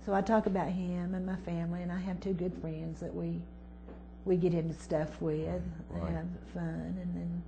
So I talk about him and my family, and I have two good friends that we get into stuff with, Right. have fun, and then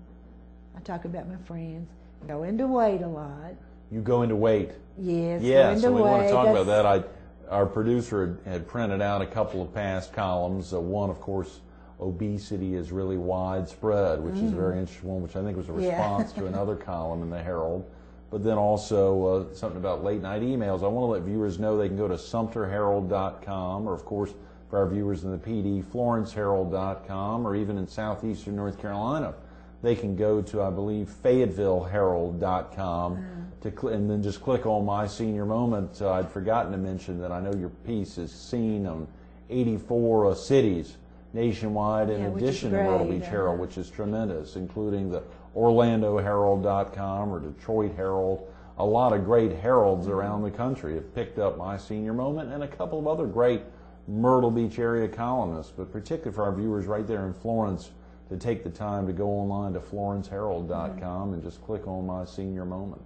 I talk about my friends. Go into weight a lot. You go into weight. Yes. Yeah, go into so we want to weight. talk about that. Our producer had printed out a couple of past columns. One, of course, obesity is really widespread, which is a very interesting one, which I think was a response to another column in the Herald. But then also something about late night emails. I want to let viewers know they can go to SumterHerald.com, or of course, for our viewers in the PD, FlorenceHerald.com, or even in southeastern North Carolina, they can go to, I believe, FayettevilleHerald.com, and then just click on My Senior Moment. I'd forgotten to mention that I know your piece is seen on 84 cities nationwide, in addition to Myrtle Beach Herald, which is tremendous, including the OrlandoHerald.com or Detroit Herald. A lot of great heralds around the country have picked up My Senior Moment, and a couple of other great Myrtle Beach area columnists, but particularly for our viewers right there in Florence, to take the time to go online to FlorenceHerald.com and just click on My Senior Moment.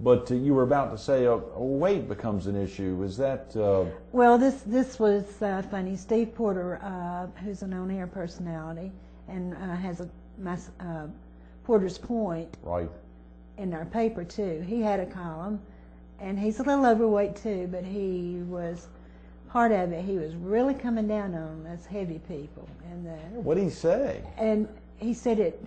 But you were about to say weight becomes an issue. Is that... Well, this was funny. Steve Porter, who's an on-air personality and has a Porter's Point in our paper, too. He had a column, and he's a little overweight, too, but he was... Part of it, he was really coming down on us heavy people. And what did he say? And he said it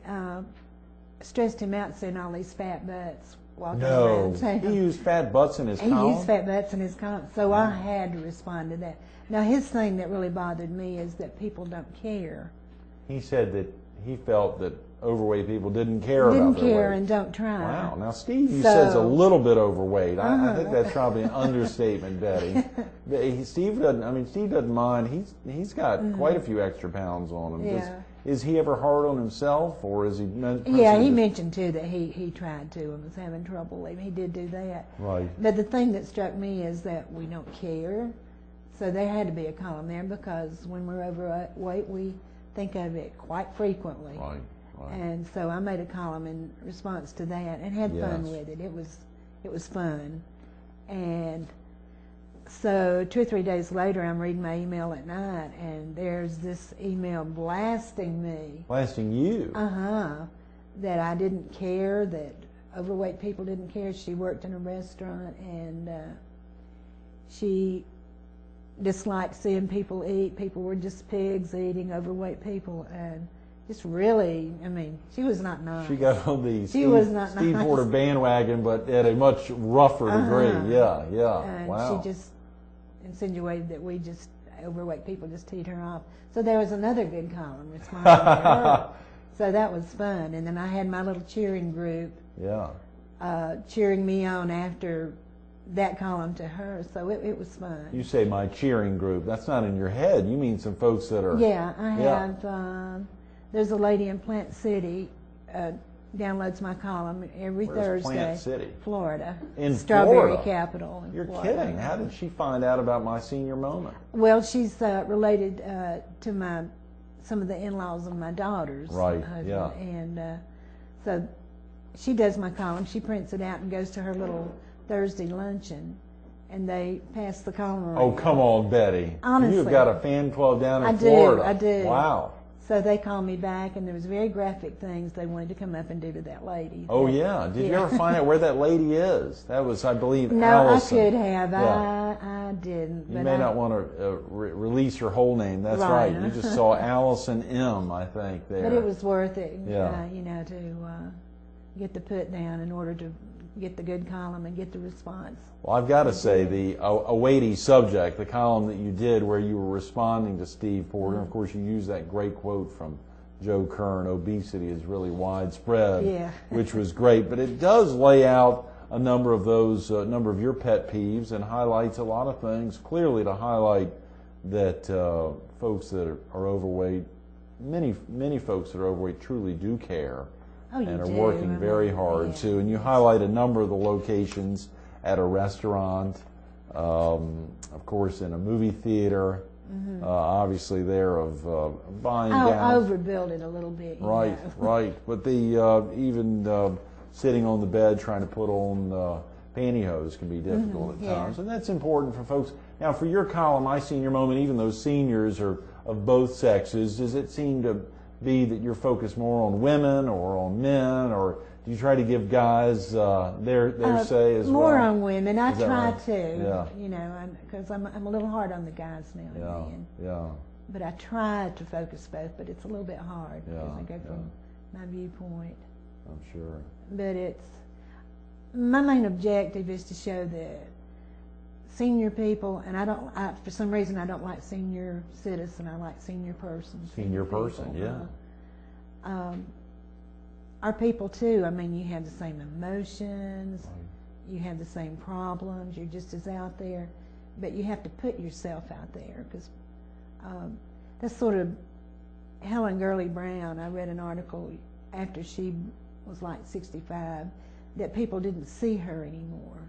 stressed him out seeing all these fat butts walking No, around town. he used fat butts in his column? He used fat butts in his column, so I had to respond to that. Now, his thing that really bothered me is that people don't care. He said that he felt that overweight people didn't care about their weight. And don't try. Wow. Now, Steve, you said, is a little bit overweight. I think that's probably an understatement, Betty. Steve doesn't mind. He's got quite a few extra pounds on him. Yeah. Is he ever hard on himself, or is he... Yeah, he mentioned, too, that he tried to and was having trouble leaving. He did do that. Right. But the thing that struck me is that we don't care. So there had to be a column there, because when we're overweight, we think of it quite frequently. Right. And so I made a column in response to that and had fun with it. It was fun. And so 2 or 3 days later, I'm reading my email at night, and there's this email blasting me. Blasting you? That I didn't care, that overweight people didn't care. She worked in a restaurant, and she disliked seeing people eat. People were just pigs eating, overweight people, and just really, she was not nice. She got on the Steve Porter bandwagon, but at a much rougher degree. Yeah. And wow. she just insinuated that overweight people just teed her off. So there was another good column responding to her. So that was fun. And then I had my little cheering group cheering me on after that column to her. So it was fun. You say my cheering group. That's not in your head. You mean some folks that are... Yeah, I have... there's a lady in Plant City downloads my column every Thursday. Plant City? Florida. In Strawberry Florida? capital. You're Florida. kidding. How did she find out about My Senior Moment? Well, she's related to some of the in-laws of my daughter's husband. Yeah. And so she does my column. She prints it out and goes to her little Thursday luncheon, and they pass the column around. Oh, come on, Betty. Honestly. You've got a fan club down in Florida. I do. Wow. So they called me back, and there was very graphic things they wanted to come up and do to that lady. Oh, yeah. Did you ever find out where that lady is? That was, I believe, No, Allison. I could have. Yeah. I didn't. You may not want to release her whole name. That's right. You just saw Allison M., I think, there. But it was worth it, Yeah. To get the put down in order to get the good column and get the response. Well, I've got to say, a weighty subject, the column that you did where you were responding to Steve Porter, of course you used that great quote from Joe Kern, obesity is really widespread, which was great, but it does lay out a number of those, number of your pet peeves, and highlights a lot of things, clearly to highlight that folks that are overweight, many folks that are overweight truly do care. And are working very hard too. And you highlight a number of the locations at a restaurant, of course in a movie theater, obviously there of buying gowns. I'll overbuild it a little bit. Right. But even sitting on the bed trying to put on pantyhose can be difficult at times. And that's important for folks. Now, for your column, My Senior Moment, even though seniors are of both sexes, does it seem to be that you're focused more on women or on men, or do you try to give guys their say as well? More on women. I try right? to, Yeah. you know, because I'm a little hard on the guys now and then. Yeah. But I try to focus both, but it's a little bit hard Yeah, because I go from my viewpoint. I'm sure. But my main objective is to show that senior people, and for some reason I don't like senior citizen, I like senior person. Senior person, people. Yeah. Are people too. I mean, you have the same emotions, right. You have the same problems, you're just as out there, but you have to put yourself out there, because that's sort of Helen Gurley Brown. I read an article after she was like 65 that people didn't see her anymore.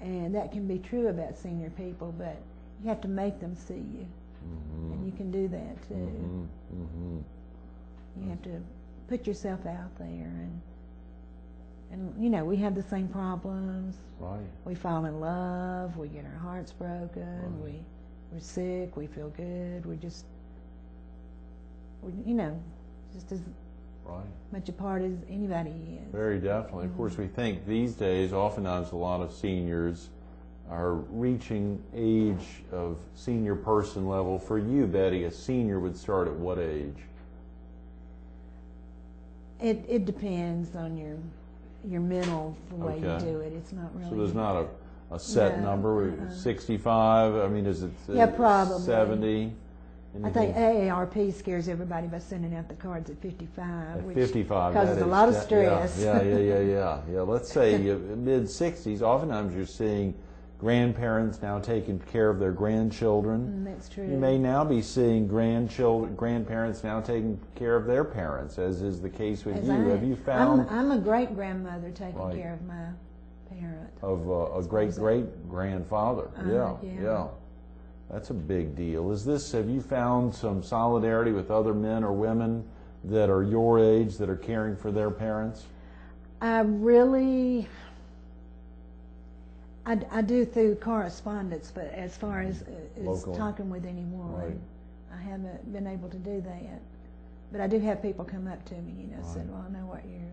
And that can be true about senior people, but you have to make them see you. Mm-hmm. And you can do that too. Mm-hmm. Mm-hmm. You have to put yourself out there, and you know, we have the same problems. Right. We fall in love, we get our hearts broken, right. We're sick, we feel good, we're you know, just as right. much a part as anybody is. Very definitely. Mm-hmm. Of course, we think these days, oftentimes a lot of seniors are reaching age of senior person level. For you, Betty, a senior would start at what age? It depends on your mental, the way you do it. It's not really. So there's not a set number. 65. I mean, is it? Probably 70. I think AARP scares everybody by sending out the cards at 55. At 55, causes a lot of stress. Yeah. Let's say mid-60s. Oftentimes, you're seeing grandparents now taking care of their grandchildren. That's true. You may now be seeing grandparents now taking care of their parents, as is the case with you. Have you found? I'm a great grandmother taking care of my parent. Of a great grandfather. Yeah. That's a big deal. Have you found some solidarity with other men or women that are your age that are caring for their parents? I do through correspondence, but as far as talking with anyone, right. I haven't been able to do that. But I do have people come up to me, said, well, I know what you're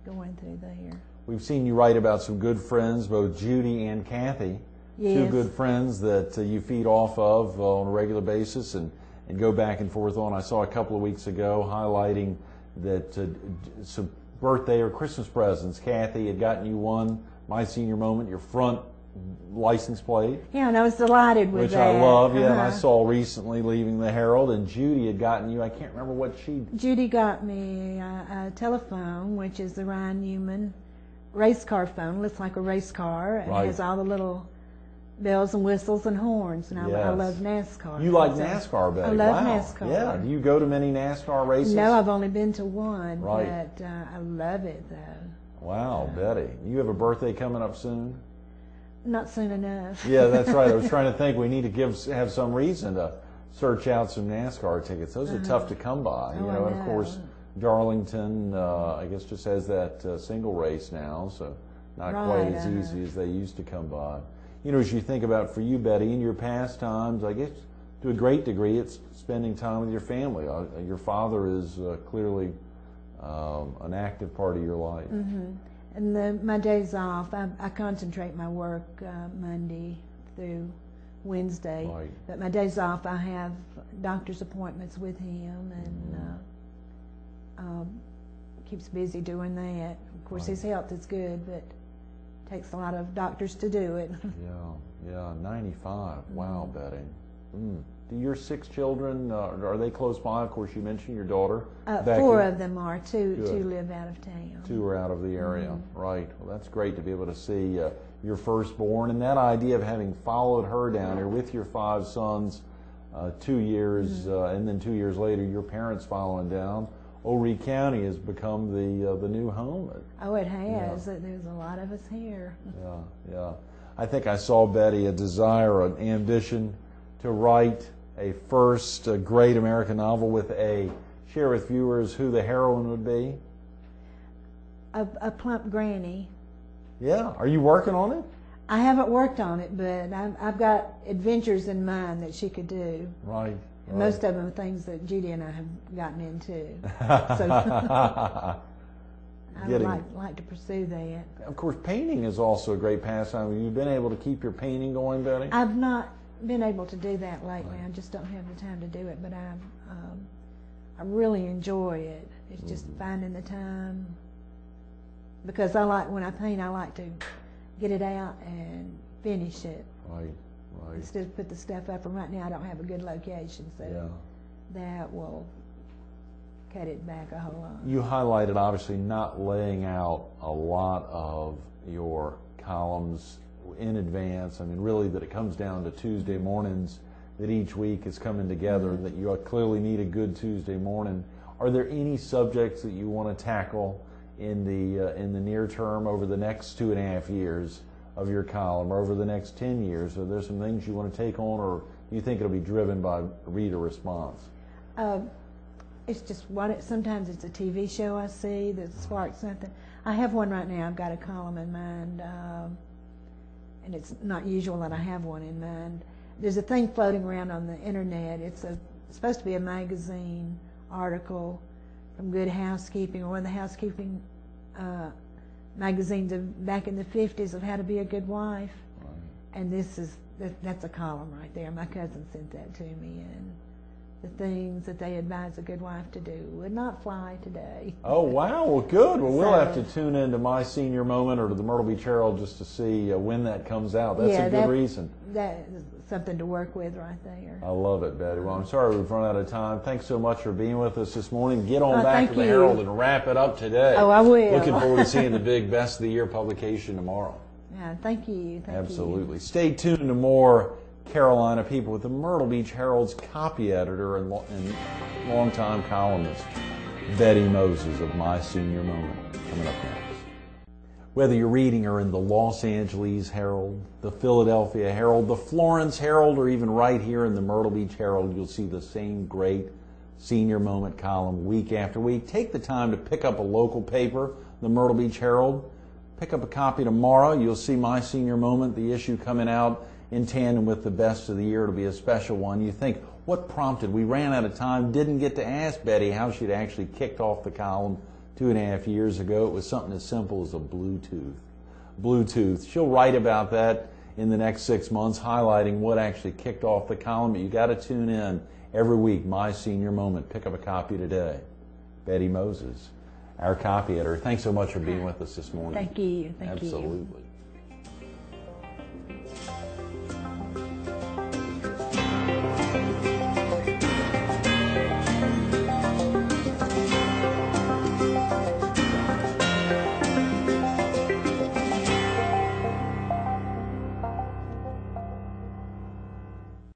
going through there. We've seen you write about some good friends, both Judy and Kathy. Yes. Two good friends that you feed off of on a regular basis and go back and forth on. I saw a couple of weeks ago highlighting that some birthday or Christmas presents. Kathy had gotten you one, My Senior Moment, your front license plate. Yeah, and I was delighted with that. Which I love, and I saw recently leaving the Herald, and Judy had gotten you, I can't remember what Judy got me a telephone, which is the Ryan Newman race car phone. Looks like a race car, and has all the little bells and whistles and horns, and I love NASCAR. You like NASCAR, Betty? I love NASCAR. Yeah. Do you go to many NASCAR races? No, I've only been to one, but I love it, though. Wow, Betty. You have a birthday coming up soon? Not soon enough. Yeah, that's right. I was trying to think. We need to have some reason to search out some NASCAR tickets. Those are tough to come by. And of course, Darlington, I guess, just has that single race now, so not quite as easy as they used to come by. As you think about, for you, Betty, in your pastimes, I guess to a great degree, it's spending time with your family. Your father is clearly an active part of your life. Mm-hmm. And my days off, I concentrate my work Monday through Wednesday. Right. But my days off, I have doctor's appointments with him, and keeps busy doing that. Of course, his health is good, but takes a lot of doctors to do it. Yeah, 95. Wow, Betty. Do your 6 children, are they close by? Of course, you mentioned your daughter. 4 of them are. Two live out of town. 2 are out of the area. Right. Well, that's great to be able to see your firstborn, and that idea of having followed her down here with your 5 sons 2 years, and then 2 years later, your parents following down. Horry County has become the new home. Oh, it has. There's a lot of us here. Yeah. I think I saw, Betty, a desire, an ambition to write a first great American novel share with viewers who the heroine would be. A plump granny. Yeah. Are you working on it? I haven't worked on it, but I've got adventures in mind that she could do. Right. And most of them are things that Judy and I have gotten into. So I would like to pursue that. Of course, painting is also a great pastime. Have you been able to keep your painting going, Betty? I've not been able to do that lately. I just don't have the time to do it, but I really enjoy it. It's just finding the time, because when I paint, I like to get it out and finish it. Right. Instead of put the stuff up, and right now I don't have a good location, so that will cut it back a whole lot. You highlighted, obviously, not laying out a lot of your columns in advance. I mean, really, that it comes down to Tuesday mornings, that each week is coming together, that you clearly need a good Tuesday morning. Are there any subjects that you want to tackle in the near term over the next 2.5 years of your column, or over the next 10 years? Are there some things you want to take on, or do you think it'll be driven by reader response? It's just sometimes it's a TV show I see that sparks something. I have one right now. I've got a column in mind, and it's not usual that I have one in mind. There's a thing floating around on the internet. It's supposed to be a magazine article from Good Housekeeping, or one of the housekeeping magazines back in the 50s of how to be a good wife. Right. And that's a column right there. My cousin sent that to me, and the things that they advise a good wife to do would not fly today. Oh, wow. Well, good. Well, we'll have to tune into My Senior Moment or to the Myrtle Beach Herald just to see when that comes out. That's a good reason. That is something to work with right there. I love it, Betty. Well, I'm sorry we've run out of time. Thanks so much for being with us this morning. Get on back to the Herald and wrap it up today. Oh, I will. Looking forward to seeing the big Best of the Year publication tomorrow. Yeah, thank you. Absolutely. Stay tuned to more Carolina people with the Myrtle Beach Herald's copy editor and longtime columnist, Betty Moses of My Senior Moment, coming up next. Whether you're reading her in the Los Angeles Herald, the Philadelphia Herald, the Florence Herald, or even right here in the Myrtle Beach Herald, you'll see the same great Senior Moment column week after week. Take the time to pick up a local paper, the Myrtle Beach Herald. Pick up a copy tomorrow. You'll see My Senior Moment, the issue coming out in tandem with the Best of the Year. It'll be a special one. You think, what prompted? We ran out of time, didn't get to ask Betty how she'd actually kicked off the column 2.5 years ago. It was something as simple as a Bluetooth. She'll write about that in the next 6 months, highlighting what actually kicked off the column. But you got to tune in every week. My Senior Moment. Pick up a copy today. Betty Moses, our copy editor. Thanks so much for being with us this morning. Thank you. Absolutely.